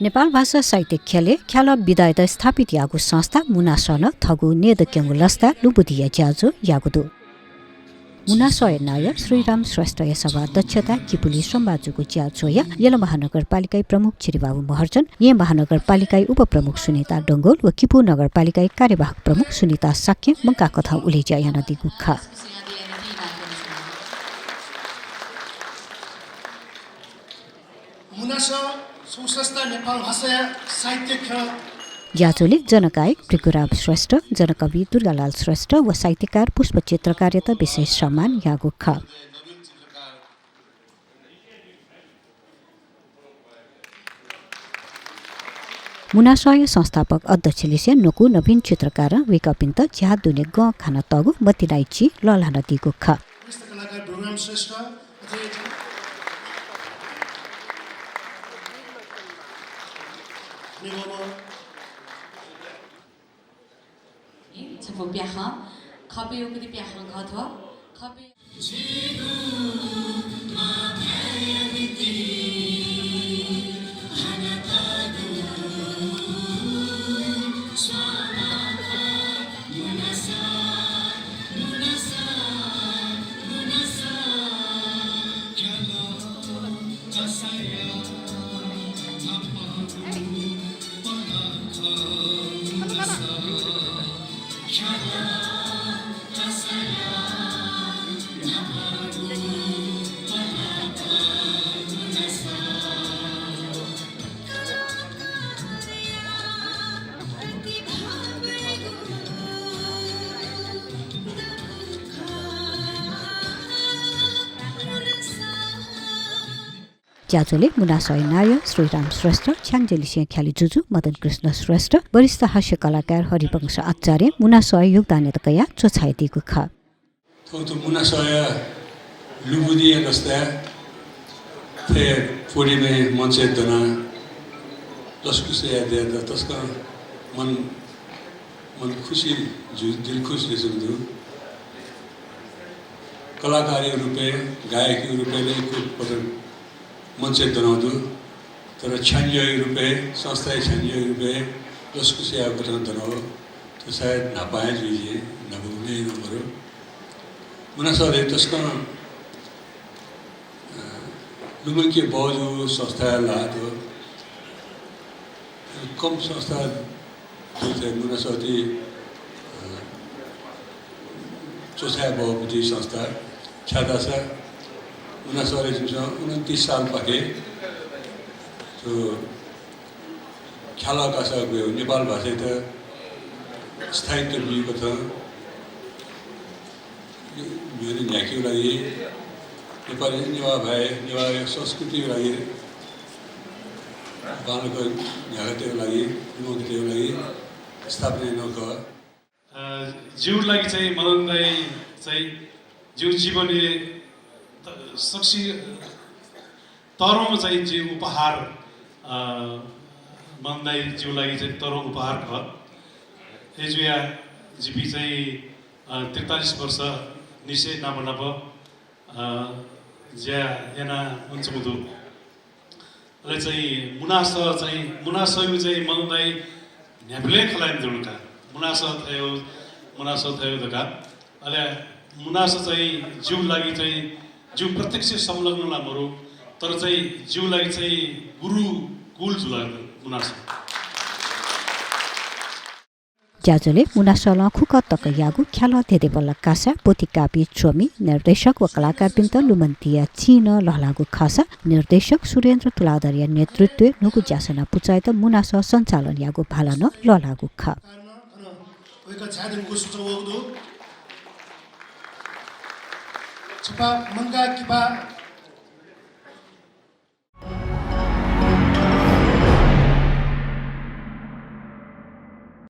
नेपाल भाषा साहित्यिकले ख्याल विधायत स्थापित यागु संस्था मुनासन थगु नेदक्यंगु लस्ता लुबुदिया ज्याजो यागुदु मुनासय नाय श्रीराम श्रेष्ठ सभा अध्यक्षता किपुली सम्बाजुको ज्याजोय यल महानगरपालिका प्रमुख छिरिबाबु महर्जन ये महानगरपालिका उपप्रमुख सुनिता डंगोल व किपु नगरपालिका कार्यवाहक प्रमुख सुनिता साक्य मंका कथा उलेज्या यानदी गुखा मुनासो संस्था नेपाल भाषा साहित्यिक ज्याजोले जनगायक पृथ्वीराज श्रेष्ठ जनकवि दुर्गालाल श्रेष्ठ व साहित्यकार पुष्पचित्रकार्यता विशेष सम्मान यागु ख मुनासय संस्थापक अध्यक्षले से नोकु नवीन चित्रकार विकपिन्त ज्या दुने ग खाना तगु मतिराइची ललाना दिगु ख कलाकार दुर्गालाल श्रेष्ठ छपो प्याखा खपे उकरी प्याखा गथवा खपे ज्याजोले मुनासय नाय श्रीराम श्रेष्ठ छ्याङजेली सिंह ख्याली जुजु मदन कृष्ण श्रेष्ठ वरिष्ठ हास्य कलाकार हरिवंश आचार्य मुनासय योगदान कया चोछाइदिएको ख तो मुनासय लुबुदिया जस्ता थे पूरी में मंचे दना जसको से याद तस्का मन खुशी दिल खुश दिसुंदु कलाकारी रूपे गायकी रूपे नै को मंचे दनाउँदु तर छान्य रूपे संस्थायी छान्य रूपे जसको से याद दनाओ तो शायद नापाए जुझे नबुने नम्बर मुनासय तस्का लुमंकी बावजू संस्था लाद कम संस्था जो मुनासती चौथा बावपति संस्था छाता सा मुनासले 29 साल पाके तो ख्याल आकाशा गयो नेपाल भाषा त स्थायित्व दिएको छ मेरो न्याकीको लागि नेपाली नेवा भए नेवारी संस्कृतिको लागि बालको न्यागतेको लागि निमन्त्रणको लागि स्थापना नगयो जीव लागि चाहिँ मदनलाई चाहिँ जीव जीवनले सक्सी तरौँ चाहिँ जीव उपहार मदनलाई जीव लागि चाहिँ तरौँ उपहार ख एजुया जीपी चाहिँ 43 वर्ष निश्चय नब ज्या एना हुन्छ मुदु अहिले चाहिँ मुनासयु चाहिँ मदनलाई न्याप्ले खलाइन जुलका मुनास थियो दका अहिले मुनास चाहिँ जीव लागि चाहिँ जीव प्रत्यक्ष संलग्न लामहरू तर चाहिँ जीव लागि चाहिँ गुरु कुल जुला मुनास ज्याजोले मुनासल खुक तक यागु ख्याल धेदे बल्ल कासा पोतिकापी चोमी निर्देशक व कलाकार बिन्त लुमन्तिया चीन लहलागु खासा निर्देशक सुरेन्द्र तुलादरिया नेतृत्व नुगु ज्यासना पुचायत मुनास सञ्चालन यागु भालन लहलागु खा छपा मंगा किबा